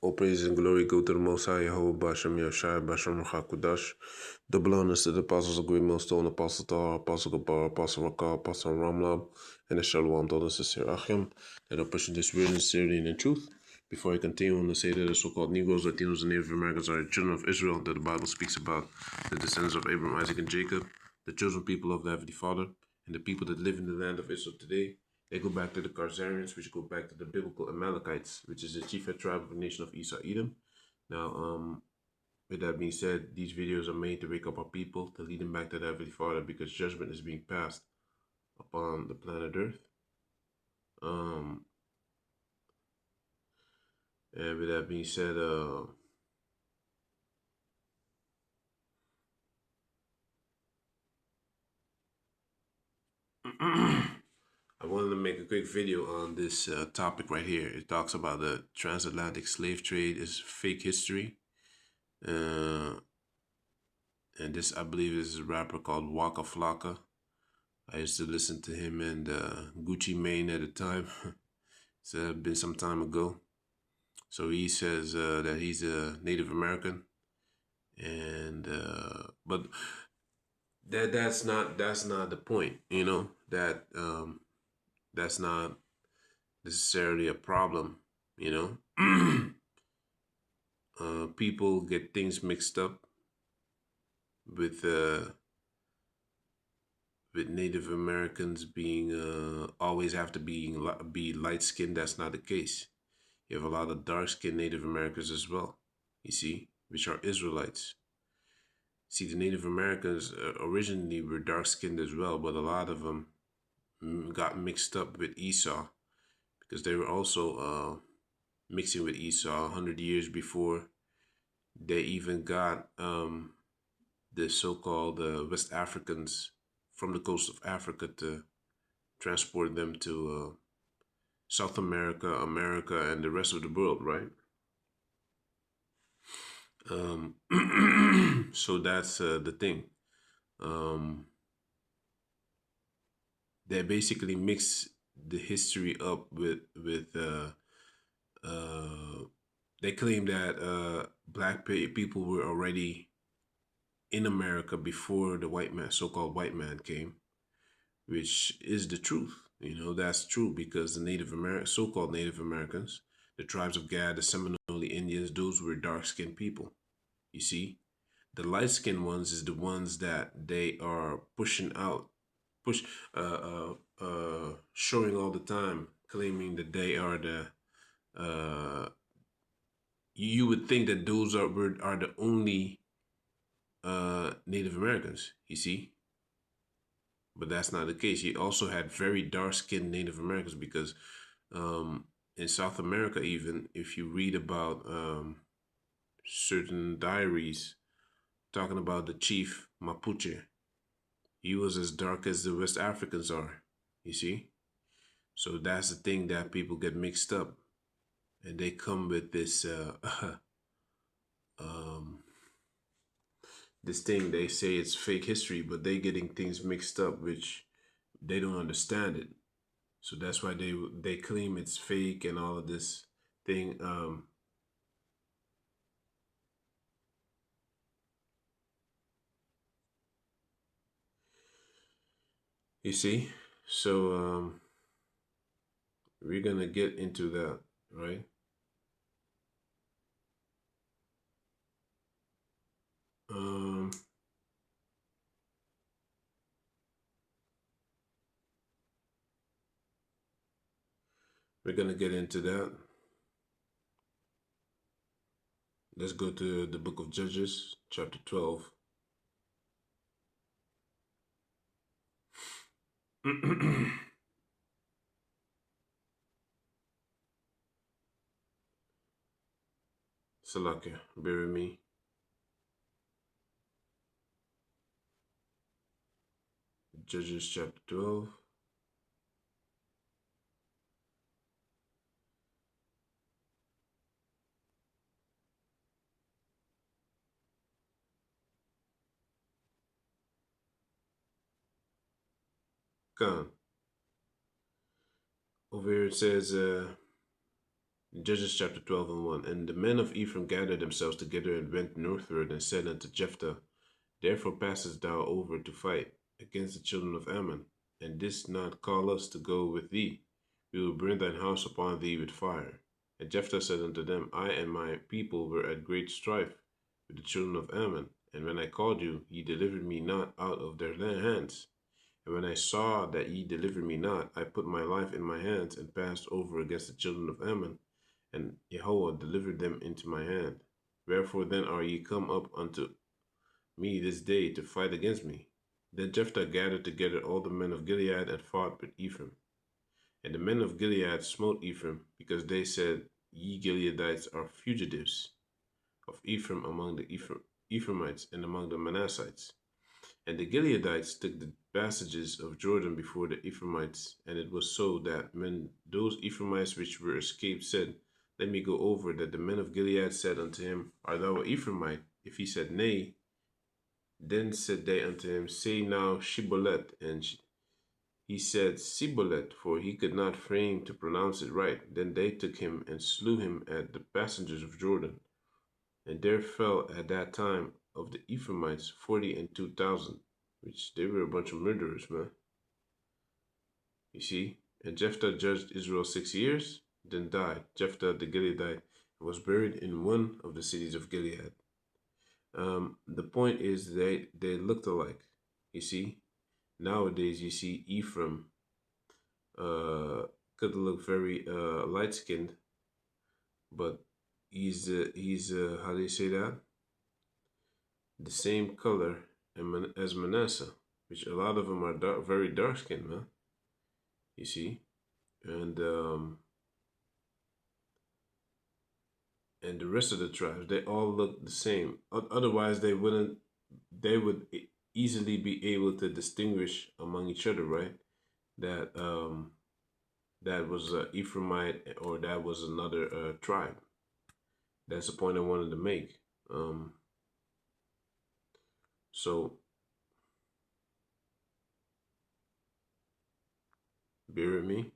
All praise and glory go to the Most High, Yehovah Bashem Yashai Bashem Rachakudash. Double honors to the apostles of Great Millstone, Apostle Tahar, Apostle Gabar, Apostle Rakah, Apostle Ramlab, and the Shalom to the sincere Achim that are pushing this word in sincerity and in truth. Before I continue, I want to say that the so-called Negroes, Latinos, and Native Americans are the children of Israel that the Bible speaks about, the descendants of Abraham, Isaac, and Jacob, the chosen people of the Heavenly Father, and the people that live in the land of Israel today. They go back to the Khazarians, which go back to the biblical Amalekites, which is the chief tribe of the nation of Esau Edom. Now, with that being said, these videos are made to wake up our people, to lead them back to the Heavenly Father, because judgment is being passed upon the planet Earth. And with that being said, I wanted to make a quick video on this topic right here. It talks about the transatlantic slave trade is fake history. And this, I believe, is a rapper called Waka Flocka. I used to listen to him and Gucci Mane at the time. It's been some time ago. So he says that he's a Native American, and but that's not the point. You know, that that's not necessarily a problem. You know, people get things mixed up with Native Americans being always have to be light skinned. That's not the case. You have a lot of dark skinned Native Americans as well, you see, which are Israelites. See, the Native Americans originally were dark skinned as well, but a lot of them got mixed up with Esau because they were also mixing with Esau 100 years before they even got the so-called West Africans from the coast of Africa to transport them to South America, America, and the rest of the world, right? So that's the thing. They basically mix the history up with they claim that black people were already in America before the white man, so-called white man, came, which is the truth. You know, that's true because the Native Americans, so-called Native Americans, the tribes of Gad, the Seminole Indians, those were dark-skinned people. You see, the light-skinned ones is the ones that they are pushing out, showing all the time, claiming that they are the. You would think that those are the only Native Americans. You see. But that's not the case. You also had very dark-skinned Native Americans because in South America, even if you read about certain diaries talking about the chief Mapuche, he was as dark as the West Africans are, you see? So that's the thing that people get mixed up. And they come with this this thing, they say it's fake history, but they getting things mixed up, which they don't understand it. So that's why they claim it's fake and all of this thing. You see? So we're gonna get into that, right? We're gonna get into that. Let's go to the book of Judges, chapter 12. Salakia, bear with me. Judges chapter 12. Come. Over here it says, Judges chapter 12 and 1. And the men of Ephraim gathered themselves together and went northward and said unto Jephthah, therefore passest thou over to fight against the children of Ammon, and didst not call us to go with thee. We will burn thine house upon thee with fire. And Jephthah said unto them, I and my people were at great strife with the children of Ammon, and when I called you, ye delivered me not out of their hands. And when I saw that ye delivered me not, I put my life in my hands and passed over against the children of Ammon, and Jehovah delivered them into my hand. Wherefore then are ye come up unto me this day to fight against me? Then Jephthah gathered together all the men of Gilead and fought with Ephraim. And the men of Gilead smote Ephraim, because they said, Ye Gileadites are fugitives of Ephraim among the Ephraimites and among the Manassites. And the Gileadites took the passages of Jordan before the Ephraimites. And it was so that when those Ephraimites which were escaped said, Let me go over, that the men of Gilead said unto him, Art thou an Ephraimite? If he said, Nay, then said they unto him, Say now Shibboleth. And he said Sibboleth, for he could not frame to pronounce it right. Then they took him and slew him at the passengers of Jordan. And there fell at that time of the Ephraimites 42,000, which they were a bunch of murderers, man. You see? And Jephthah judged Israel 6 years, then died. Jephthah the Gileadite was buried in one of the cities of Gilead. The point is they looked alike. You see? Nowadays, you see Ephraim could look very light skinned, but he's how do you say that? The same color as Manasseh, which a lot of them are very dark skinned, man. You see, and the rest of the tribes, they all look the same. Otherwise, they wouldn't. They would easily be able to distinguish among each other, right? That that was Ephraimite or that was another tribe. That's the point I wanted to make. So bear with me.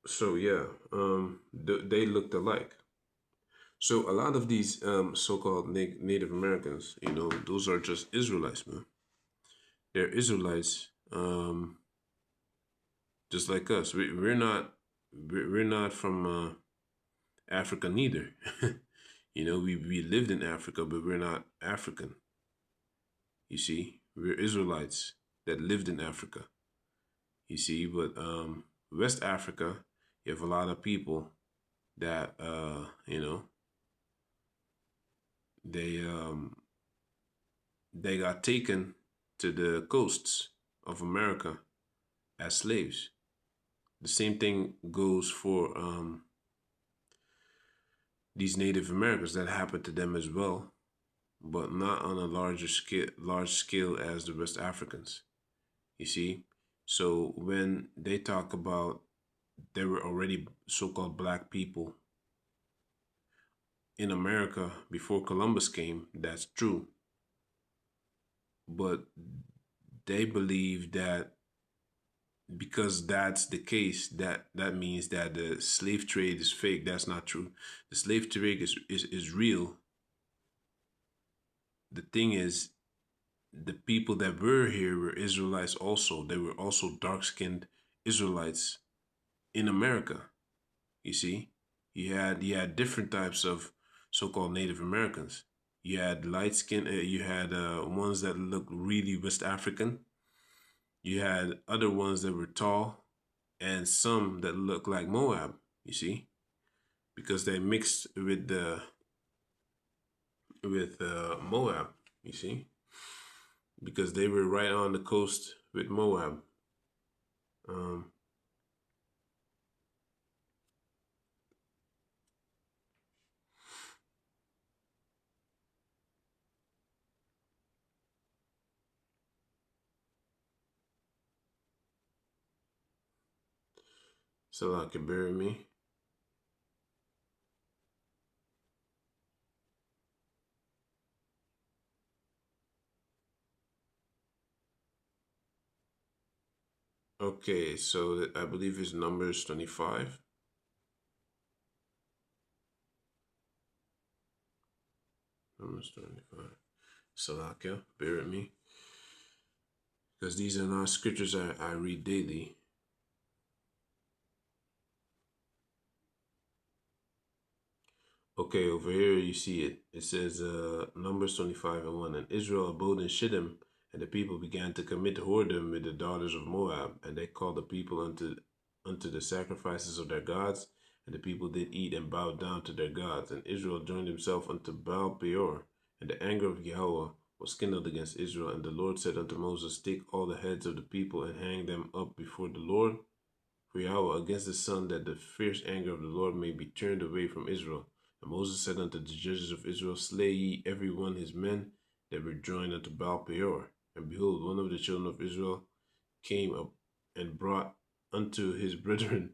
So yeah, they looked alike. So a lot of these so-called Native Americans, you know, those are just Israelites, man. They're Israelites, just like us. We're not from Africa neither. You know, we lived in Africa, but we're not African. You see, we're Israelites that lived in Africa. You see, but West Africa, you have a lot of people that you know, they got taken to the coasts of America as slaves. The same thing goes for these Native Americans. That happened to them as well, but not on a large scale as the West Africans. You see, so when they talk about there were already so-called black people in America before Columbus came, that's true. But they believe that because that's the case, that means that the slave trade is fake. That's not true. The slave trade is real. The thing is, the people that were here were Israelites also. They were also dark-skinned Israelites in America. You see, you had different types of so-called Native Americans. You had light skin. You had ones that looked really West African. You had other ones that were tall, and some that looked like Moab. You see, because they mixed with the Moab. You see, because they were right on the coast with Moab. Um, so I can bury me. Okay, so I believe it's Numbers 25. Numbers 25. Salakia, bear with me. Because these are not scriptures I read daily. Okay, over here you see it. It says Numbers 25 and 1. And Israel abode in Shittim, and the people began to commit whoredom with the daughters of Moab, and they called the people unto the sacrifices of their gods, and the people did eat and bowed down to their gods. And Israel joined himself unto Baal Peor, and the anger of Yahweh was kindled against Israel. And the Lord said unto Moses, Take all the heads of the people and hang them up before the Lord for Yahweh against the sun, that the fierce anger of the Lord may be turned away from Israel. And Moses said unto the judges of Israel, Slay ye every one his men that were joined unto Baal Peor. And behold, one of the children of Israel came up and brought unto his brethren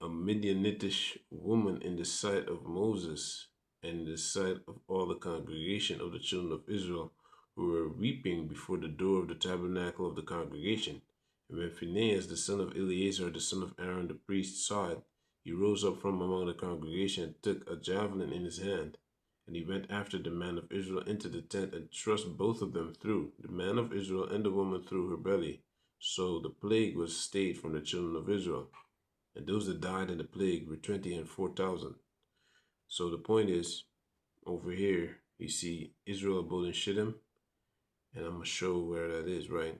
a Midianitish woman in the sight of Moses and in the sight of all the congregation of the children of Israel, who were weeping before the door of the tabernacle of the congregation. And when Phinehas, the son of Eleazar, the son of Aaron the priest, saw it, he rose up from among the congregation and took a javelin in his hand. And he went after the man of Israel into the tent and thrust both of them through, the man of Israel and the woman through her belly. So the plague was stayed from the children of Israel. And those that died in the plague were 20 and 4,000. So the point is, over here, you see Israel abode in Shittim, and I'm going to show where that is, right?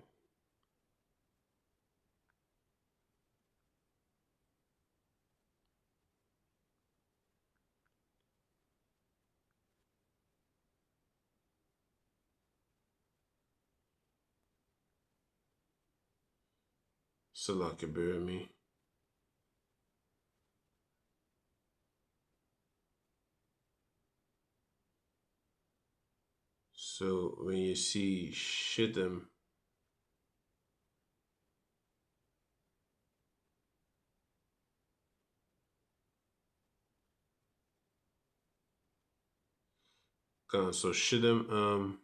Salaka, bear me. So when you see Shittim, so Shittim, um,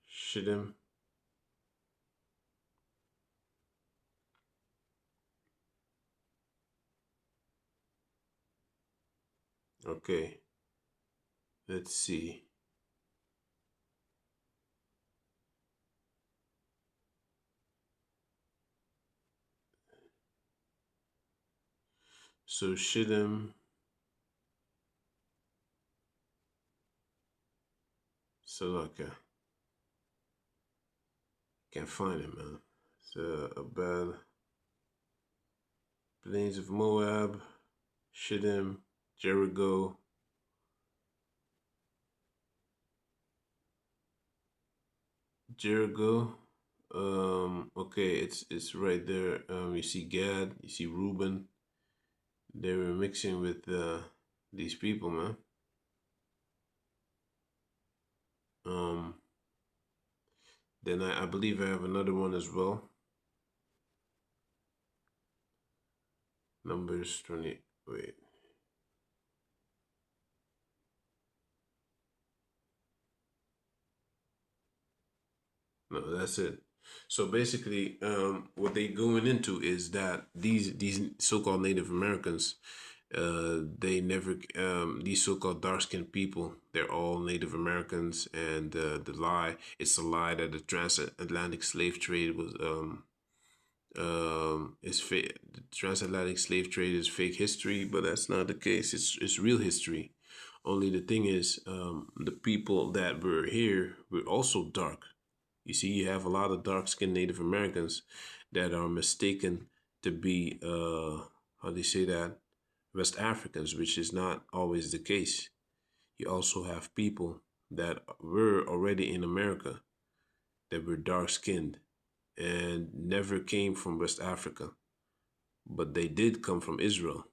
Shittim, okay, let's see. So Shittim, Salaka, can't find it, man. It's Abel, Plains of Moab, Shittim, Jericho, Jericho. Okay, it's right there. You see Gad, you see Reuben. They were mixing with these people, man. Um, then I believe I have another one as well. Numbers 20. Wait, no, that's it. So basically, what they going into is that these so-called Native Americans, they never these so-called dark-skinned people, they're all Native Americans, and the lie, it's a lie that the transatlantic slave trade was is fake. The transatlantic slave trade is fake history, but that's not the case. It's real history. Only the thing is, the people that were here were also dark. You see, you have a lot of dark-skinned Native Americans that are mistaken to be how do you say that, West Africans, which is not always the case. You also have people that were already in America that were dark-skinned and never came from West Africa, but they did come from Israel.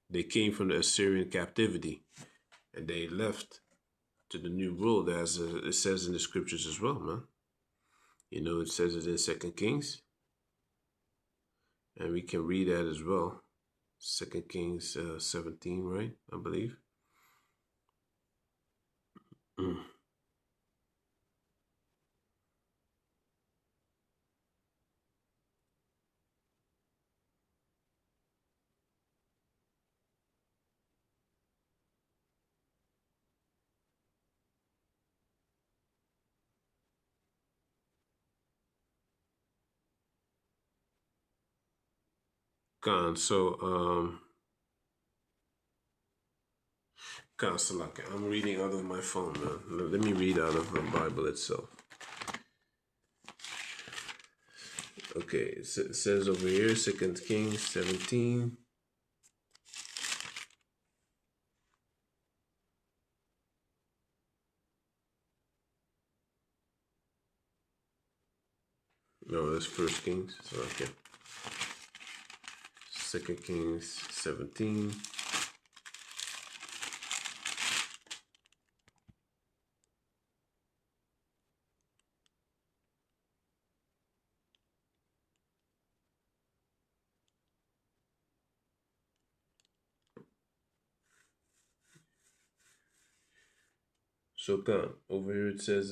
They came from the Assyrian captivity, and they left to the new world, as it says in the scriptures as well, man. You know, it says it in Second Kings. And we can read that as well. Second Kings 17, right? I believe. Mm. Khan. Khan Salaka. I'm reading out of my phone, man. Let me read out of the Bible itself. Okay, it says over here, Second Kings 17. No, that's First Kings. So okay. Second Kings 17. So Khan, over here it says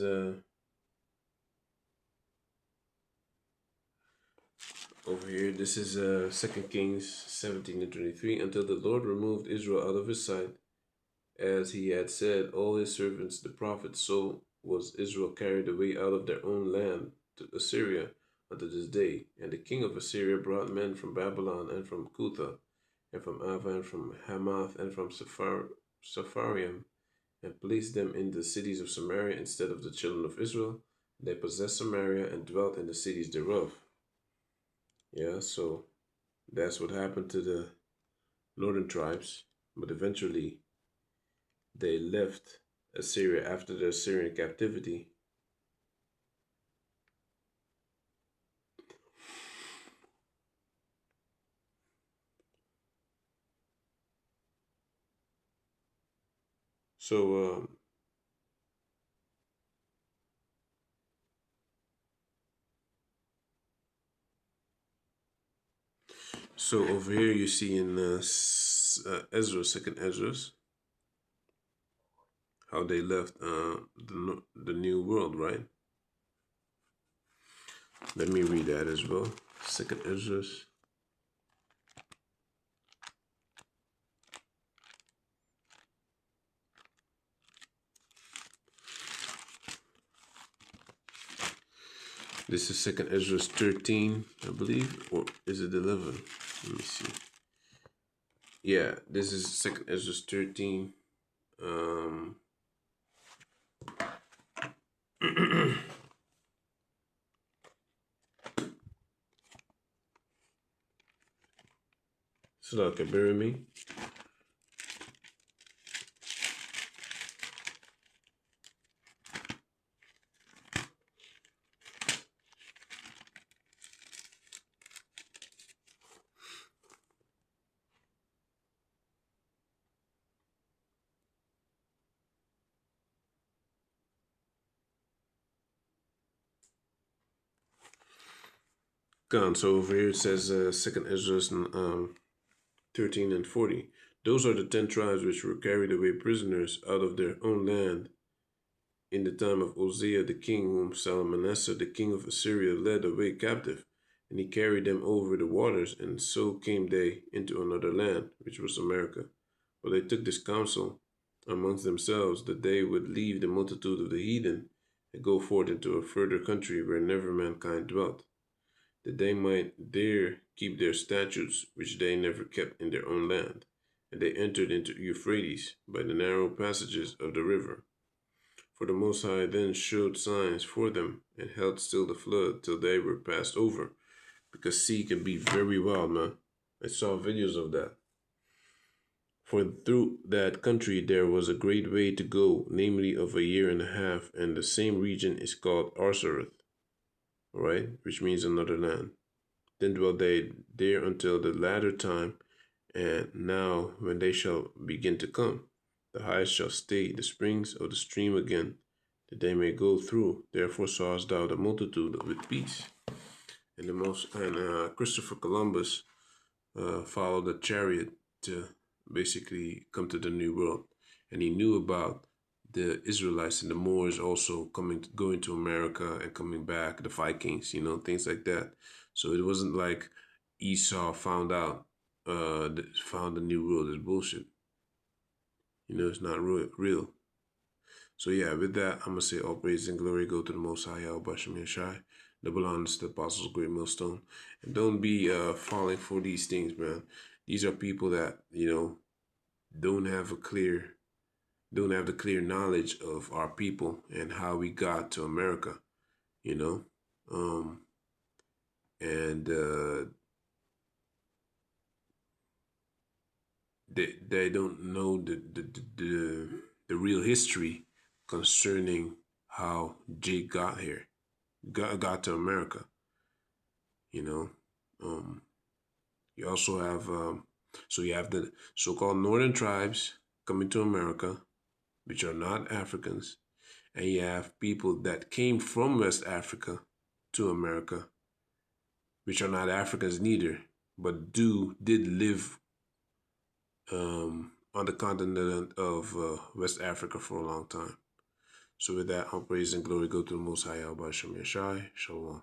over here this is Second Kings 17 and 23. Until the Lord removed Israel out of his sight, as he had said, all his servants the prophets, so was Israel carried away out of their own land to Assyria unto this day. And the king of Assyria brought men from Babylon and from Cutha and from Ava and from Hamath and from Sepharvaim, and placed them in the cities of Samaria instead of the children of Israel. They possessed Samaria and dwelt in the cities thereof. Yeah, so that's what happened to the northern tribes. But eventually they left Assyria after the Assyrian captivity. So, so over here you see in Ezra, Second Ezra's, how they left the New World, right? Let me read that as well. Second Ezra's. This is Second Ezra's 13, I believe, or is it 11? Let me see. Yeah, this is Second Ezra's 13. So okay, bear with me. Gone. So over here it says Second Ezra's 13 and 40. Those are the 10 tribes which were carried away prisoners out of their own land in the time of Hosea the king, whom Salmanasseh the king of Assyria led away captive, and he carried them over the waters, and so came they into another land, which was America. For they took this counsel amongst themselves that they would leave the multitude of the heathen and go forth into a further country where never mankind dwelt, that they might there keep their statutes which they never kept in their own land. And they entered into Euphrates by the narrow passages of the river. For the Most High then showed signs for them, and held still the flood till they were passed over, because sea can be very wild, man. I saw videos of that. For through that country there was a great way to go, namely of a year and a half, and the same region is called Arsareth, right, which means another land. Then dwelt they there until the latter time, and now when they shall begin to come, the highest shall stay the springs of the stream again, that they may go through. Therefore sawest thou the multitude with peace. And Christopher Columbus followed a chariot to basically come to the New World, and he knew about the Israelites and the Moors also going to America and coming back, the Vikings, things like that. So it wasn't like Esau found the New World is bullshit. It's not real. So yeah, with that, I'm gonna say all praise and glory go to the Most High Yahweh Bashem Yashai, double honors to the Apostles of Great Millstone, and don't be falling for these things, man. These are people that don't have a clear, don't have the clear knowledge of our people and how we got to America, you know, um, and they don't know the real history concerning how Jake got here, got to America. You know, um, you also have so you have the so-called northern tribes coming to America, which are not Africans, and you have people that came from West Africa to America, which are not Africans neither, but did live on the continent of West Africa for a long time. So with that, all praise and glory go to the Most High Yahweh Shem Yashai. Shalom.